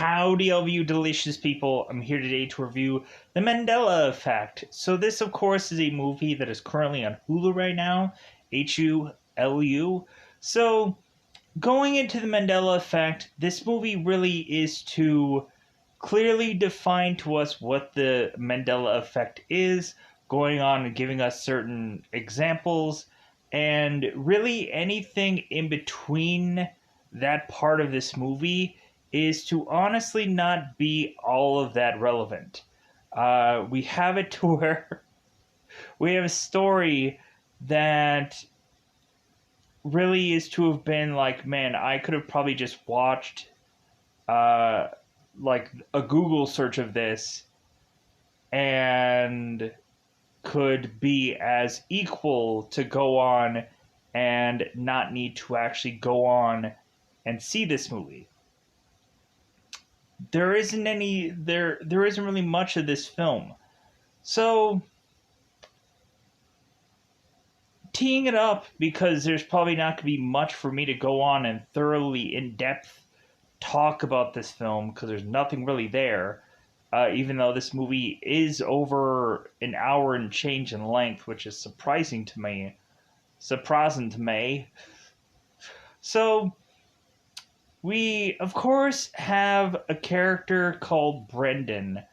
Howdy, all of you delicious people. I'm here today to review The Mandela Effect. So this, of course, is a movie that is currently on Hulu right now, Hulu. So going into The Mandela Effect, this movie really is to clearly define to us what the Mandela Effect is, going on and giving us certain examples, and really anything in between that part of this movie is to honestly not be all of that relevant. We have it to where we have a story that really is to have been like, man, I could have probably just watched like a Google search of this and could be as equal to go on and not need to actually go on and see this movie. There isn't really much of this film. So teeing it up, because there's probably not going to be much for me to go on and thoroughly in-depth talk about this film, because there's nothing really there, even though this movie is over an hour and change in length, which is surprising to me. So we, of course, have a character called Brendan,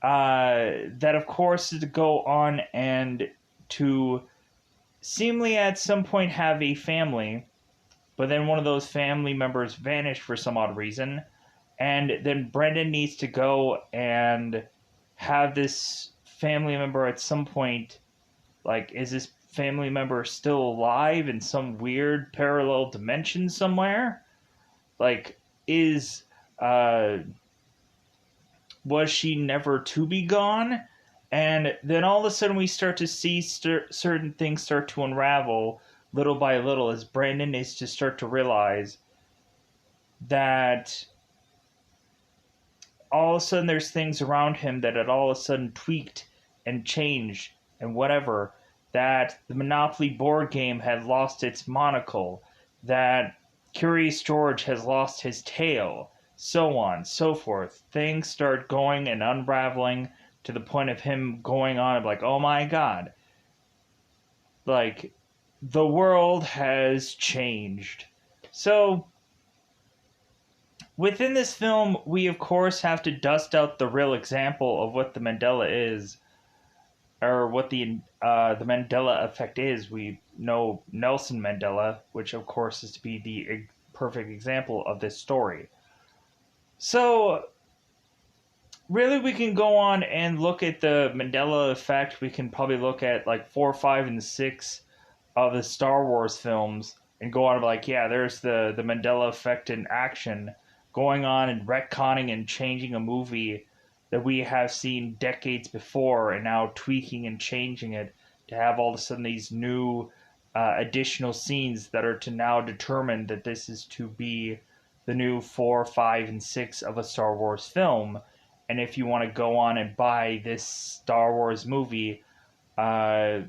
that, of course, is to go on and to seemingly at some point have a family, but then one of those family members vanished for some odd reason, and then Brendan needs to go and have this family member at some point, like, is this family member still alive in some weird parallel dimension somewhere? Like, was she never to be gone? And then all of a sudden we start to see certain things start to unravel little by little as Brandon is to start to realize that all of a sudden there's things around him that had all of a sudden tweaked and changed and whatever. That the Monopoly board game had lost its monocle. That Curious George has lost his tail. So on, so forth. Things start going and unraveling to the point of him going on like, oh my god. Like, the world has changed. So, within this film, we of course have to dust out the real example of what the Mandela is, or what the Mandela effect is. We know Nelson Mandela, which of course is to be the perfect example of this story. So, really, we can go on and look at the Mandela effect. We can probably look at like 4, 5, and 6 of the Star Wars films and go on and be like, yeah, there's the Mandela effect in action, going on and retconning and changing a movie that we have seen decades before and now tweaking and changing it to have all of a sudden these new additional scenes that are to now determine that this is to be the new 4, 5, and 6 of a Star Wars film. And if you want to go on and buy this Star Wars movie through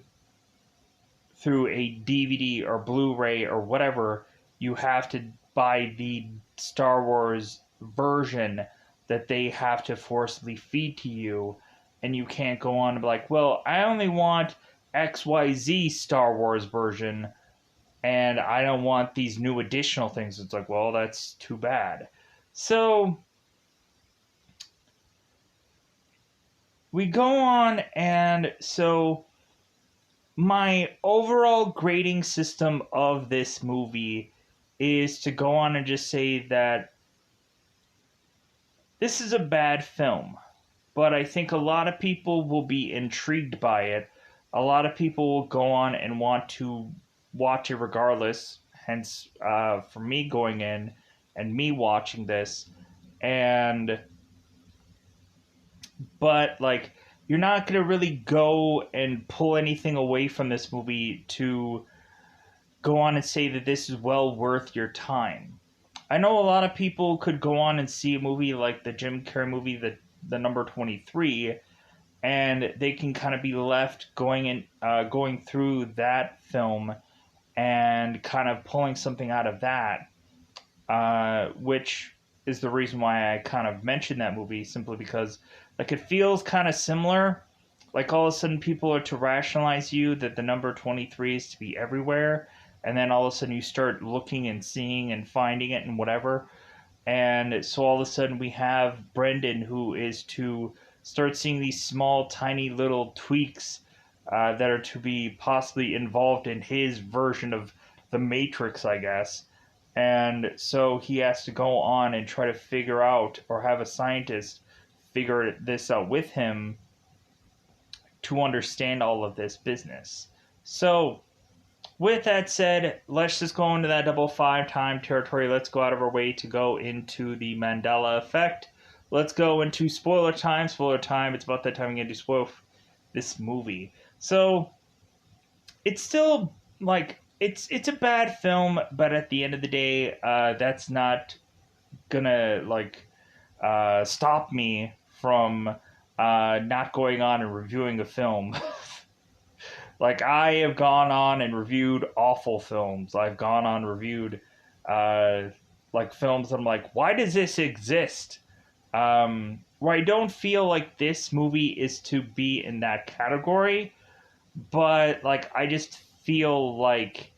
a DVD or Blu-ray or whatever, you have to buy the Star Wars version that they have to forcibly feed to you. And you can't go on and be like, well, I only want XYZ Star Wars version, and I don't want these new additional things. It's like, well, that's too bad. So we go on, and so my overall grading system of this movie is to go on and just say that this is a bad film, but I think a lot of people will be intrigued by it. A lot of people will go on and want to watch it regardless, hence for me going in and me watching this. But like, you're not going to really go and pull anything away from this movie to go on and say that this is well worth your time. I know a lot of people could go on and see a movie like the Jim Carrey movie, the number 23, and they can kind of be left going through that film and kind of pulling something out of that, which is the reason why I kind of mentioned that movie, simply because like it feels kind of similar. Like all of a sudden people are to rationalize you that the number 23 is to be everywhere, and then all of a sudden you start looking and seeing and finding it and whatever. And so all of a sudden we have Brendan, who is to start seeing these small, tiny little tweaks that are to be possibly involved in his version of the Matrix, I guess. And so he has to go on and try to figure out, or have a scientist figure this out with him to understand all of this business. So, with that said, let's just go into that double five time territory. Let's go out of our way to go into the Mandela effect. Let's go into spoiler time. Spoiler time. It's about that time I'm going to spoil this movie. So, it's still like it's a bad film, but at the end of the day, that's not gonna like stop me from not going on and reviewing a film. Like, I have gone on and reviewed awful films. I've gone on and reviewed uh, like films that I'm like, why does this exist? Where I don't feel like this movie is to be in that category, but like I just feel like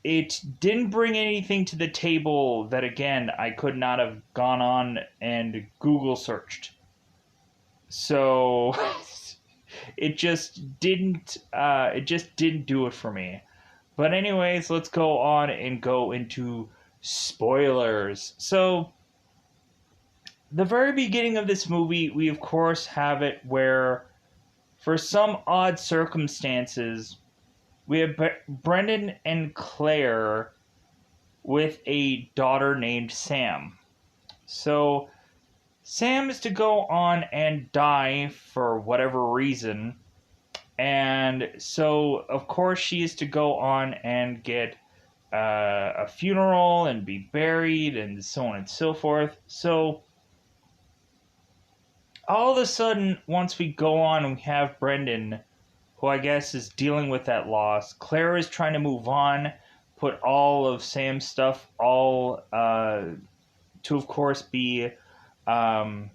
it didn't bring anything to the table that, again, I could not have gone on and Google searched. So it just didn't do it for me. But anyways, let's go on and go into spoilers. So the very beginning of this movie, we of course have it where, for some odd circumstances, we have Brendan and Claire with a daughter named Sam. So Sam is to go on and die for whatever reason. And so, of course, she is to go on and get a funeral and be buried and so on and so forth. So, all of a sudden, once we go on and we have Brendan, who I guess is dealing with that loss, Claire is trying to move on, put all of Sam's stuff, all to, of course, be um,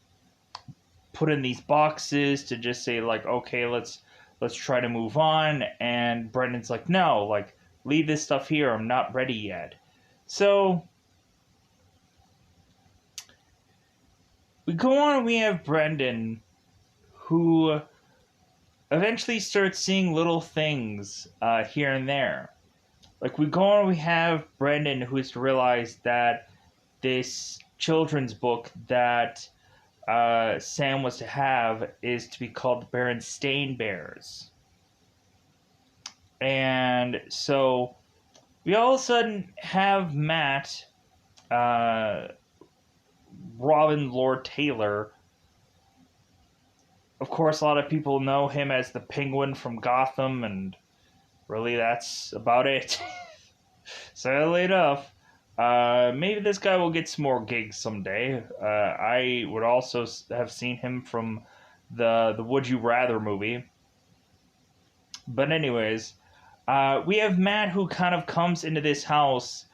put in these boxes to just say, like, okay, let's try to move on. And Brendan's like, no, like, leave this stuff here, I'm not ready yet. So we go on and we have Brendan, who eventually starts seeing little things here and there. Like, we go on and we have Brendan, who is to realize that this children's book that Sam was to have is to be called the Berenstain Bears. And so we all of a sudden have Matt, Robin Lord Taylor. Of course, a lot of people know him as the Penguin from Gotham, and really that's about it. Sadly enough. Maybe this guy will get some more gigs someday. I would also have seen him from the Would You Rather movie. But anyways, we have Matt, who kind of comes into this house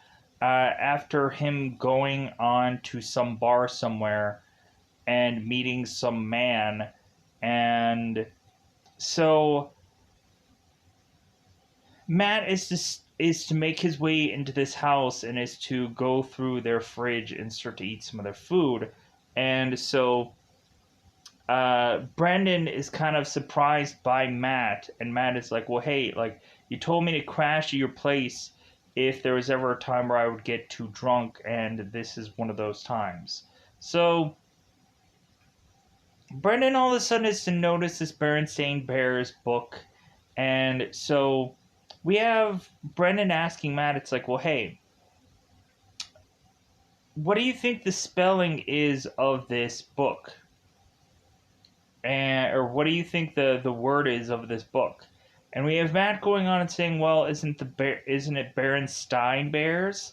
after him going on to some bar somewhere and meeting some man. And so Matt is to make his way into this house and is to go through their fridge and start to eat some of their food. And so Brandon is kind of surprised by Matt, and Matt is like, well, hey, like, you told me to crash at your place if there was ever a time where I would get too drunk, and this is one of those times. So Brendan all of a sudden is to notice this Berenstain Bears book, and so we have Brendan asking Matt, it's like, well, hey, what do you think the spelling is of this book? And, or what do you think the word is of this book? And we have Matt going on and saying, well, isn't it Berenstain Bears?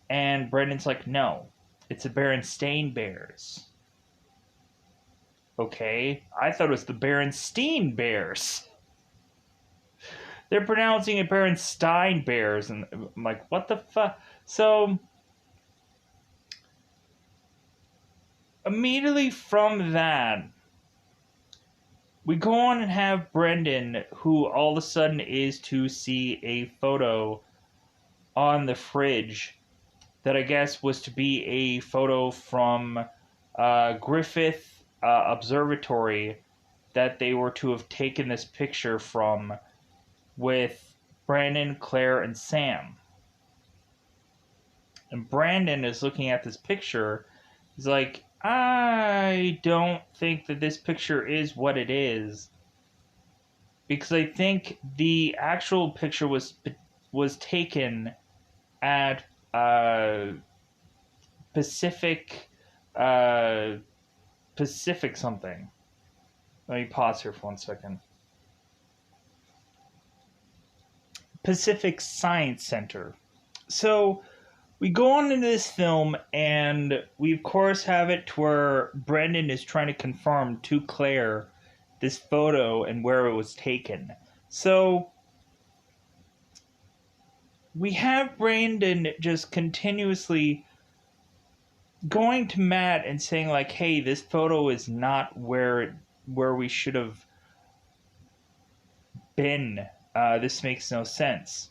And Brendan's like, no, it's the Berenstain Bears. Okay, I thought it was the Berenstein Bears. They're pronouncing it Berenstain Bears, and I'm like, what the fuck? So immediately from that, we go on and have Brendan, who all of a sudden is to see a photo on the fridge that I guess was to be a photo from Griffith Observatory that they were to have taken this picture from with Brandon, Claire, and Sam. And Brandon is looking at this picture. He's like, I don't think that this picture is what it is. Because I think the actual picture was taken at Pacific uh, Pacific something. Let me pause here for 1 second. Pacific Science Center. So we go on into this film, and we of course have it to where Brendan is trying to confirm to Claire this photo and where it was taken. So we have Brandon just continuously going to Matt and saying like, "Hey, this photo is not where we should have been. This makes no sense."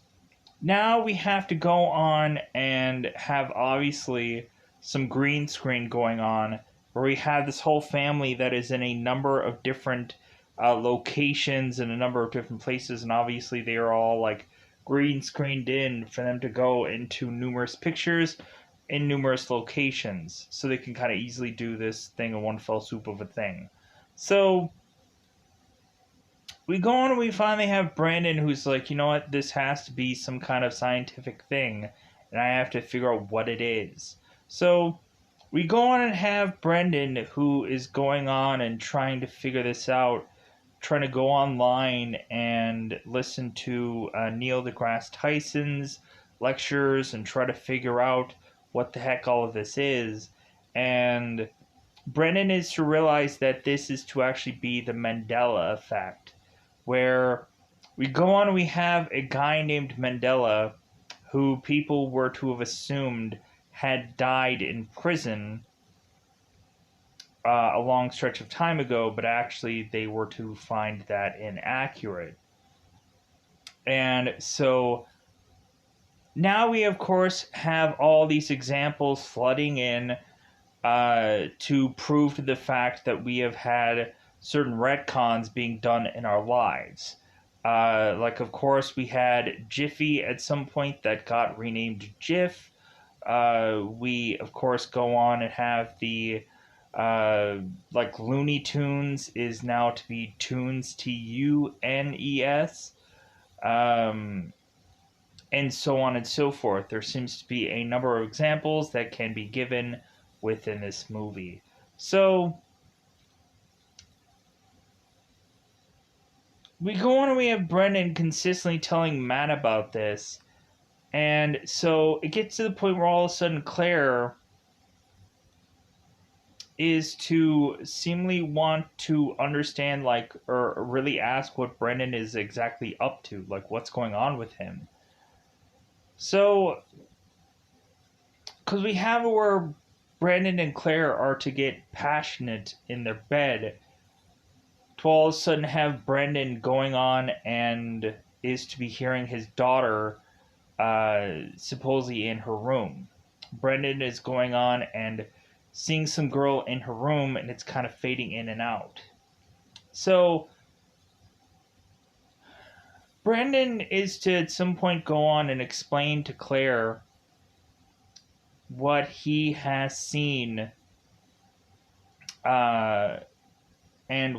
Now we have to go on and have obviously some green screen going on where we have this whole family that is in a number of different locations in a number of different places, and obviously they are all like green screened in for them to go into numerous pictures in numerous locations, so they can kind of easily do this thing in one fell swoop of a thing. So we go on and we finally have Brandon, who's like, you know what, this has to be some kind of scientific thing, and I have to figure out what it is. So we go on and have Brendan, who is going on and trying to figure this out, trying to go online and listen to Neil deGrasse Tyson's lectures and try to figure out what the heck all of this is. And Brendan is to realize that this is to actually be the Mandela effect, where we go on and we have a guy named Mandela who people were to have assumed had died in prison a long stretch of time ago, but actually they were to find that inaccurate. And so now we, of course, have all these examples flooding in to prove to the fact that we have had certain retcons being done in our lives. Like, of course, we had Jiffy at some point that got renamed Jif. We, of course, go on and have the, like, Looney Tunes is now to be Tunes, Tunes. And so on and so forth. There seems to be a number of examples that can be given within this movie. So we go on and we have Brendan consistently telling Matt about this. And so it gets to the point where all of a sudden Claire is to seemingly want to understand, like, or really ask what Brendan is exactly up to, like what's going on with him. So, because we have where Brandon and Claire are to get passionate in their bed, to all of a sudden have Brandon going on and is to be hearing his daughter supposedly in her room. Brendan is going on and seeing some girl in her room, and it's kind of fading in and out. So Brandon is to at some point go on and explain to Claire what he has seen and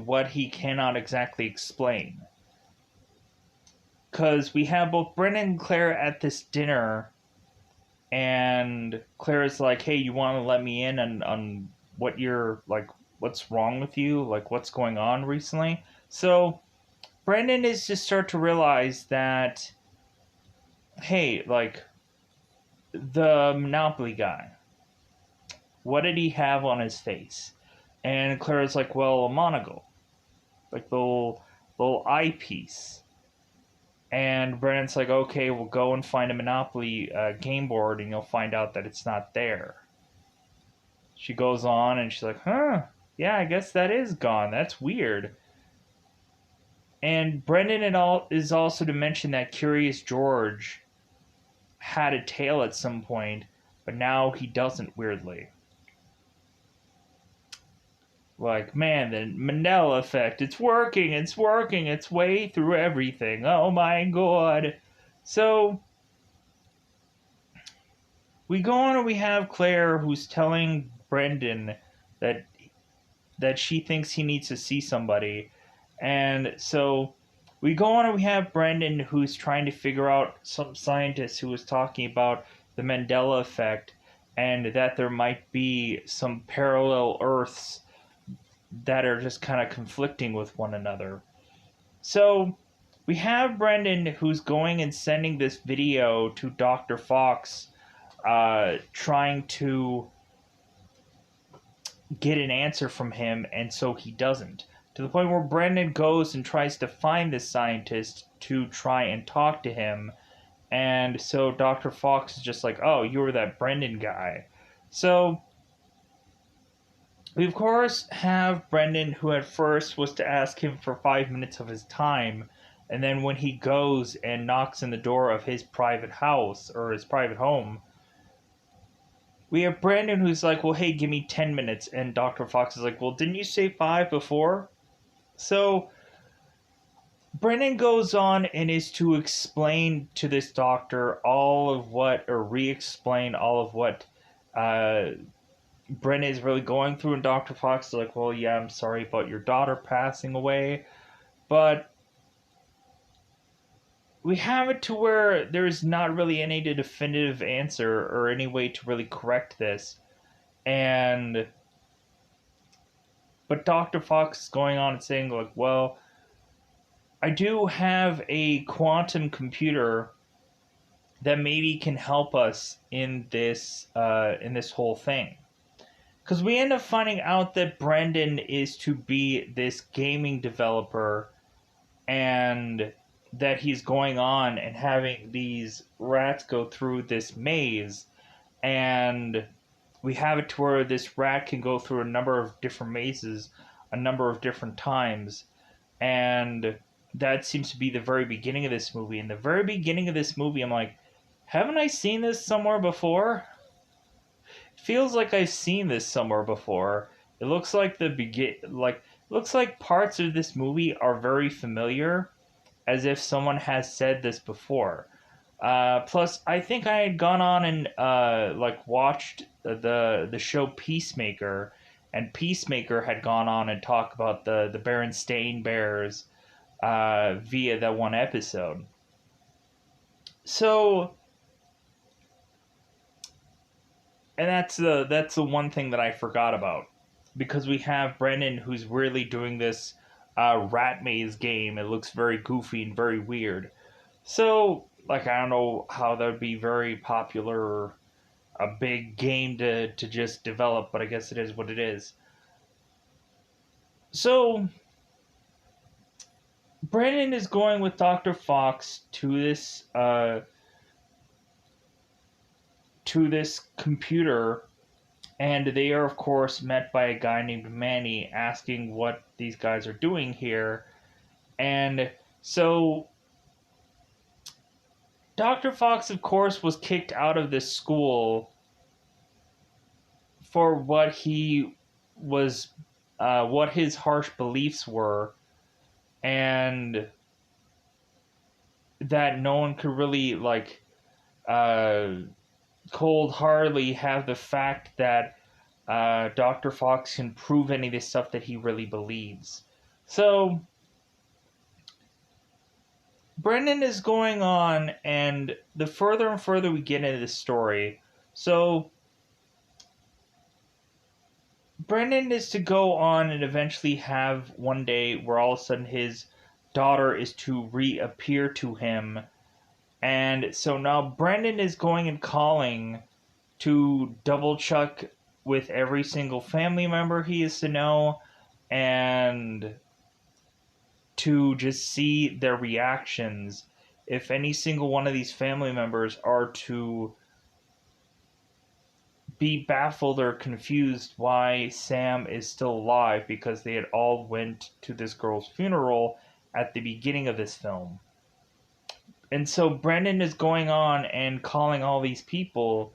what he cannot exactly explain. Because we have both Brendan and Claire at this dinner, and Claire is like, hey, you want to let me in on what you're, like, what's wrong with you? Like, what's going on recently? So Brendan is to start to realize that, hey, like, the Monopoly guy, what did he have on his face? And Claire's like, well, a monocle. Like the little eyepiece. And Brennan's like, okay, we'll go and find a Monopoly game board and you'll find out that it's not there. she goes on and she's like, huh, yeah, I guess that is gone. That's weird. And Brendan is also to mention that Curious George had a tail at some point, but now he doesn't, weirdly. Like, man, the Mandela effect, it's working its way through everything. Oh my god. So, we go on and we have Claire who's telling Brendan that she thinks he needs to see somebody. And so we go on and we have Brendan who's trying to figure out some scientist who was talking about the Mandela effect and that there might be some parallel Earths that are just kind of conflicting with one another. So we have Brendan who's going and sending this video to Dr. Fox, trying to get an answer from him, and so he doesn't. To the point where Brendan goes and tries to find this scientist to try and talk to him, and so Dr. Fox is just like, oh, you were that Brendan guy. So we, of course, have Brendan, who at first was to ask him for 5 minutes of his time, and then when he goes and knocks on the door of his private house, or his private home, we have Brandon who's like, well, hey, give me 10 minutes. And Dr. Fox is like, well, didn't you say 5 before? So Brendan goes on and is to explain to this doctor all of what, or re-explain all of what Brendan is really going through. And Dr. Fox is like, well, yeah, I'm sorry about your daughter passing away. But we have it to where there's not really any definitive answer or any way to really correct this. And but Dr. Fox is going on and saying, like, well, I do have a quantum computer that maybe can help us in this whole thing. Because we end up finding out that Brendan is to be this gaming developer, and that he's going on and having these rats go through this maze, and we have it to where this rat can go through a number of different mazes a number of different times, and that seems to be the very beginning of this movie. In the very beginning of this movie, I'm like, haven't I seen this somewhere before? It feels like I've seen this somewhere before. It looks like looks like parts of this movie are very familiar, as if someone has said this before. Plus, I think I had gone on and watched the show Peacemaker, and Peacemaker had gone on and talked about the Berenstain Bears via that one episode. So, and that's the one thing that I forgot about, because we have Brendan who's really doing this rat maze game. It looks very goofy and very weird. So, like, I don't know how that would be very popular or a big game to just develop, but I guess it is what it is. So, Brandon is going with Dr. Fox to this computer, and they are, of course, met by a guy named Manny asking what these guys are doing here. And so Dr. Fox, of course, was kicked out of this school for what he was, what his harsh beliefs were, and that no one could really, cold-heartedly have the fact that Dr. Fox can prove any of this stuff that he really believes. So Brendan is going on, and the further and further we get into the story, so Brendan is to go on and eventually have one day where all of a sudden his daughter is to reappear to him. And so now Brendan is going and calling to double check with every single family member he is to know, and to just see their reactions if any single one of these family members are to be baffled or confused why Sam is still alive because they had all went to this girl's funeral at the beginning of this film. And so Brendan is going on and calling all these people,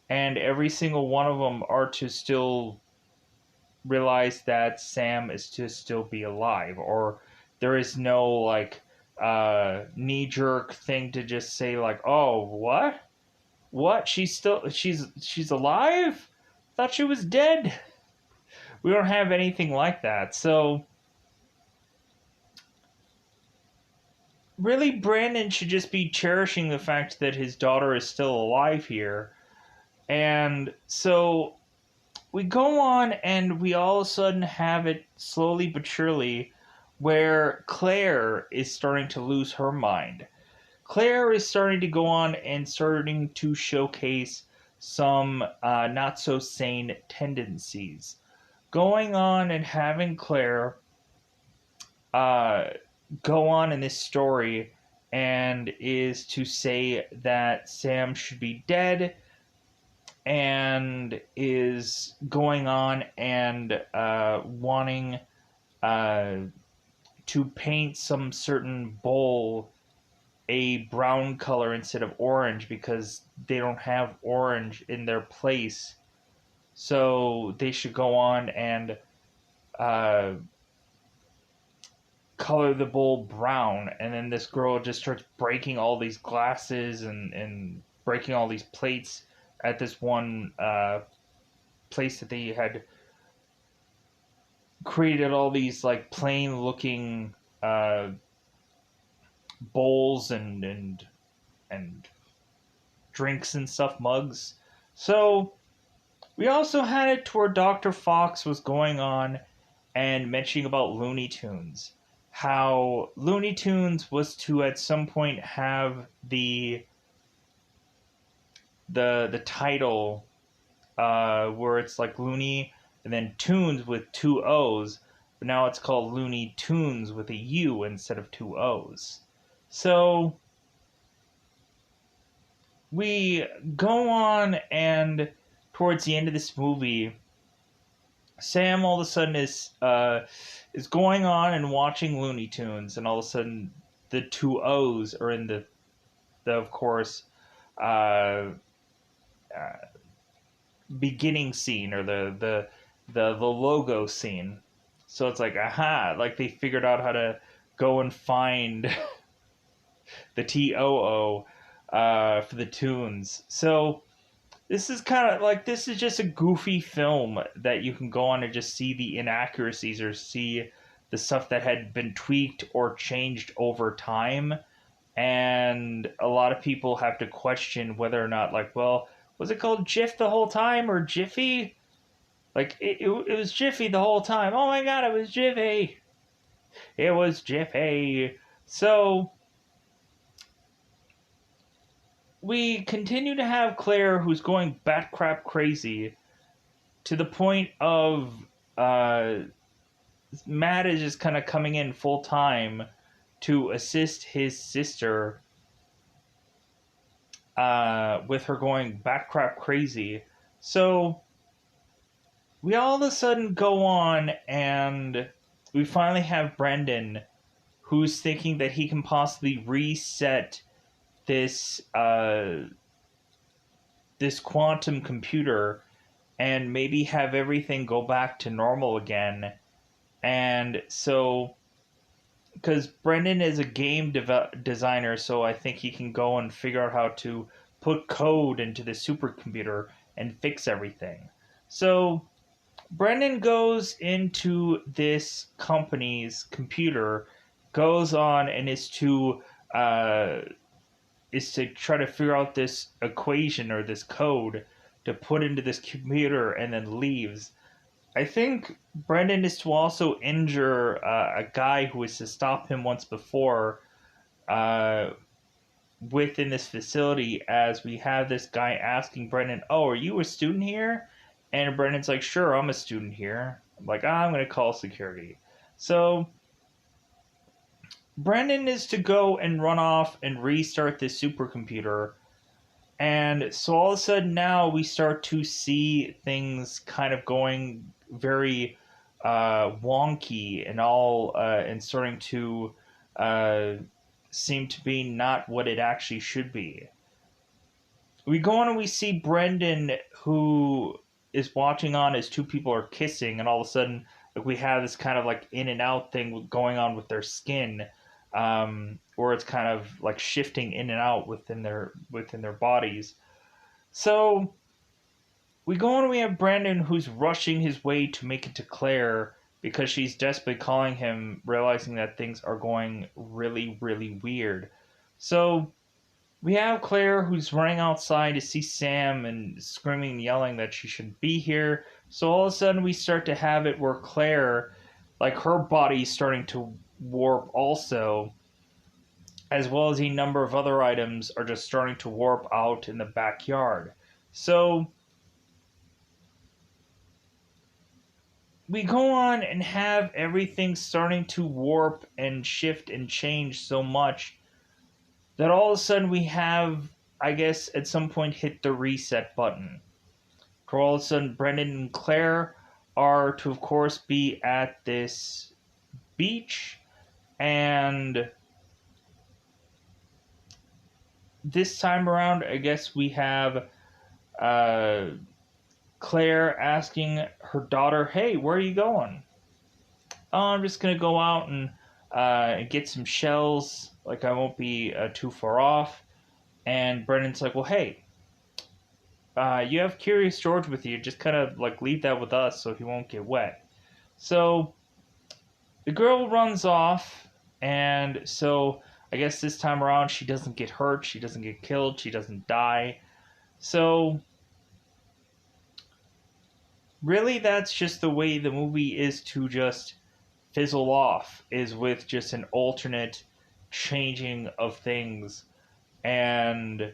and every single one of them are to still realize that Sam is to still be alive, or there is no like knee jerk thing to just say like, oh, what, she's alive, thought she was dead. We don't have anything like that. So really, Brandon should just be cherishing the fact that his daughter is still alive here. And so we go on, and we all of a sudden have it slowly but surely where Claire is starting to lose her mind. Claire is starting to go on and starting to showcase some not so sane tendencies. Going on and having Claire uh, go on in this story and is to say that Sam should be dead, and is going on and wanting uh, to paint some certain bowl a brown color instead of orange because they don't have orange in their place. So they should go on and uh, color the bowl brown. And then this girl just starts breaking all these glasses and breaking all these plates at this one place that they had created all these like plain looking bowls and drinks and stuff, mugs. So we also had it to where Dr. Fox was going on and mentioning about Looney Tunes. How Looney Tunes was to at some point have the title where it's like Looney and then Tunes with two O's, but now it's called Looney Tunes with a U instead of two O's. So we go on, and towards the end of this movie, Sam all of a sudden is going on and watching Looney Tunes, and all of a sudden the two O's are in the of course uh, uh, beginning scene, or the logo scene. So it's like, aha, like they figured out how to go and find the TOO for the tunes. So this is kind of like, this is just a goofy film that you can go on and just see the inaccuracies or see the stuff that had been tweaked or changed over time. And a lot of people have to question whether or not, like, well, was it called Jif the whole time or Jiffy? Like, it was Jiffy the whole time. Oh my god, it was Jiffy. It was Jiffy. So we continue to have Claire, who's going bat crap crazy to the point of uh, Matt is just kind of coming in full time to assist his sister with her going bat crap crazy. So we all of a sudden go on, and we finally have Brendan, who's thinking that he can possibly reset this this quantum computer and maybe have everything go back to normal again. And so, because Brendan is a game designer, so I think he can go and figure out how to put code into the supercomputer and fix everything. So Brendan goes into this company's computer, goes on and is to try to figure out this equation or this code to put into this computer, and then leaves. I think Brendan is to also injure a guy who was to stop him once before uh, within this facility, as we have this guy asking Brendan, oh, are you a student here? And Brendan's like, sure, I'm a student here. I'm like, I'm going to call security. So Brendan is to go and run off and restart this supercomputer, And so all of a sudden now we start to see things kind of going very wonky and all and starting to uh, seem to be not what it actually should be. We go on and we see Brendan, who is watching on as two people are kissing, and all of a sudden, like, we have this kind of like in and out thing going on with their skin, or it's kind of like shifting in and out within their bodies. So we go on and we have Brandon, who's rushing his way to make it to Claire because she's desperately calling him, realizing that things are going really, really weird. So we have Claire, who's running outside to see Sam and screaming and yelling that she shouldn't be here. So all of a sudden we start to have it where Claire, like, her body's starting to warp also, as well as a number of other items are just starting to warp out in the backyard. So we go on and have everything starting to warp and shift and change so much that all of a sudden we have, I guess, at some point hit the reset button. For all of a sudden, Brendan and Claire are to, of course, be at this beach, and this time around, I guess we have uh, Claire asking her daughter, "Hey, where are you going?" "Oh, I'm just gonna go out and get some shells. Like, I won't be too far off." And Brendan's like, "Well, hey, you have Curious George with you. Just kind of like leave that with us so he won't get wet." So the girl runs off, and so I guess this time around she doesn't get hurt, she doesn't get killed, she doesn't die. So really, that's just the way the movie is to just fizzle off, is with just an alternate changing of things, and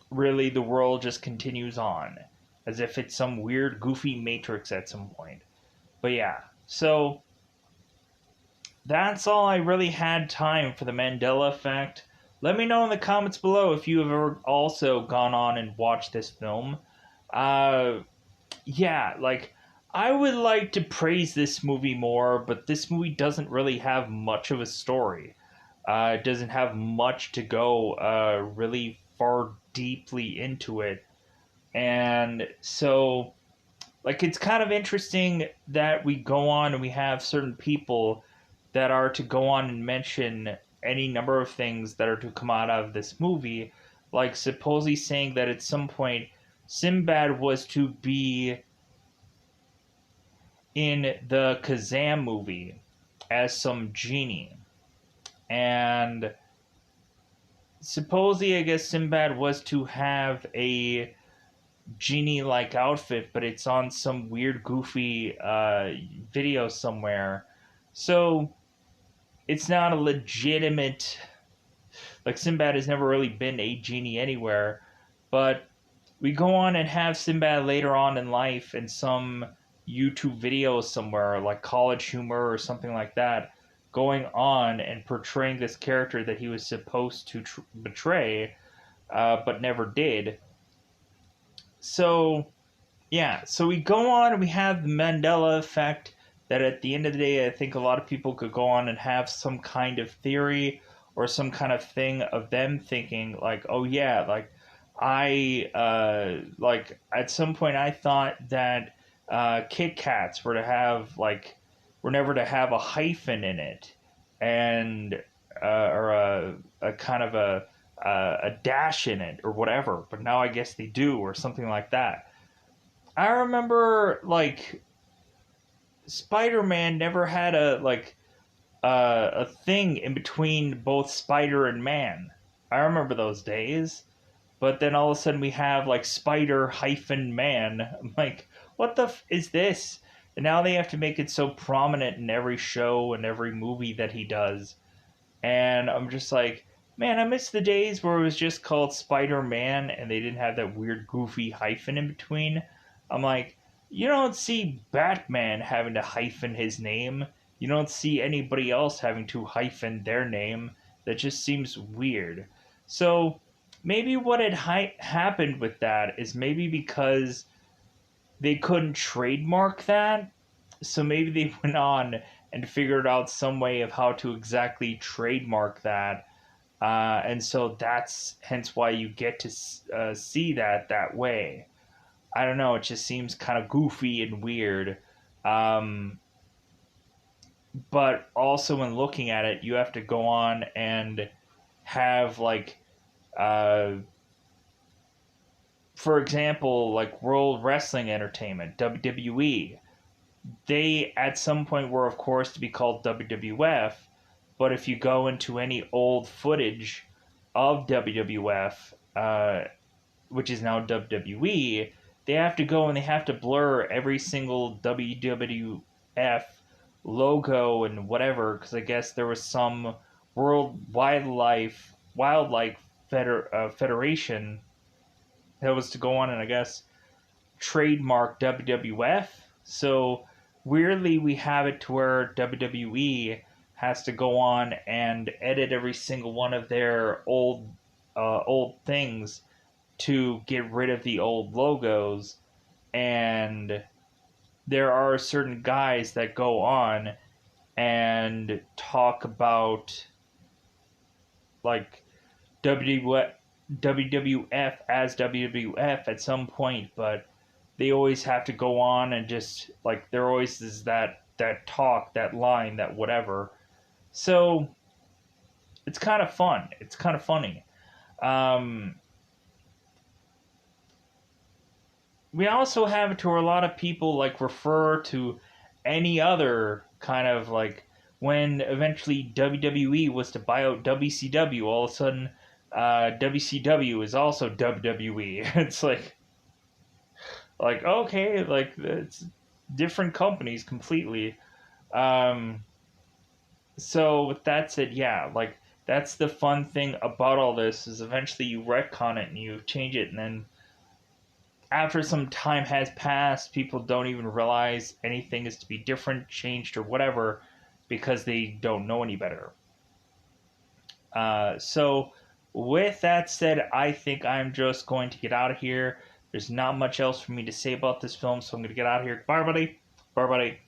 really the world just continues on as if it's some weird goofy matrix at some point. But yeah, so that's all I really had time for the Mandela effect. Let me know in the comments below if you have ever also gone on and watched this film. Uh, yeah, like, I would like to praise this movie more, but this movie doesn't really have much of a story. It doesn't have much to go really far deeply into it. And so, like, it's kind of interesting that we go on and we have certain people that are to go on and mention any number of things that are to come out of this movie, like supposedly saying that at some point Sinbad was to be in the Kazam movie as some genie. And supposedly, I guess Sinbad was to have a genie like outfit, but it's on some weird, goofy video somewhere. So it's not a legitimate. Like, Sinbad has never really been a genie anywhere, but we go on and have Sinbad later on in life in some YouTube video somewhere, like College Humor or something like that, going on and portraying this character that he was supposed to betray, but never did. So, yeah, so we go on and we have the Mandela effect, that at the end of the day, I think a lot of people could go on and have some kind of theory or some kind of thing of them thinking, like, oh yeah, like, like, at some point I thought that Kit Kats were never to have a hyphen in it, and or a kind of a dash in it or whatever, but now I guess they do, or something like that. I remember, like, Spider-Man never had a thing in between both Spider and Man. I remember those days. But then all of a sudden we have like Spider hyphen Man. I'm like, what the is this? And now they have to make it so prominent in every show and every movie that he does. And I'm just like, man, I miss the days where it was just called Spider-Man and they didn't have that weird goofy hyphen in between. I'm like, you don't see Batman having to hyphen his name. You don't see anybody else having to hyphen their name. That just seems weird. So maybe what had happened with that is maybe because they couldn't trademark that, so maybe they went on and figured out some way of how to exactly trademark that, and so that's hence why you get to see that way. I don't know. It just seems kind of goofy and weird. Um, but also, when looking at it, you have to go on and have like, uh, for example, like World Wrestling Entertainment (WWE). They at some point were, of course, to be called WWF. But if you go into any old footage of WWF, which is now WWE, they have to go and they have to blur every single WWF logo and whatever, because I guess there was some World Wildlife Federation that was to go on and I guess trademark WWF. So weirdly, we have it to where WWE has to go on and edit every single one of their old things to get rid of the old logos, and there are certain guys that go on and talk about like WWF as WWF at some point, but they always have to go on and just like there always is that talk, that line, that whatever. So it's kind of fun. It's kind of funny. Um, we also have it to where a lot of people like refer to any other kind of like when eventually WWE was to buy out WCW, all of a sudden WCW is also WWE. It's like okay, like it's different companies completely. Um, so with that said, yeah, like that's the fun thing about all this is eventually you retcon it and you change it, and then after some time has passed, people don't even realize anything is to be different, changed, or whatever because they don't know any better. So, with that said, I think I'm just going to get out of here. There's not much else for me to say about this film, so I'm going to get out of here. Bye, everybody. Bye, everybody.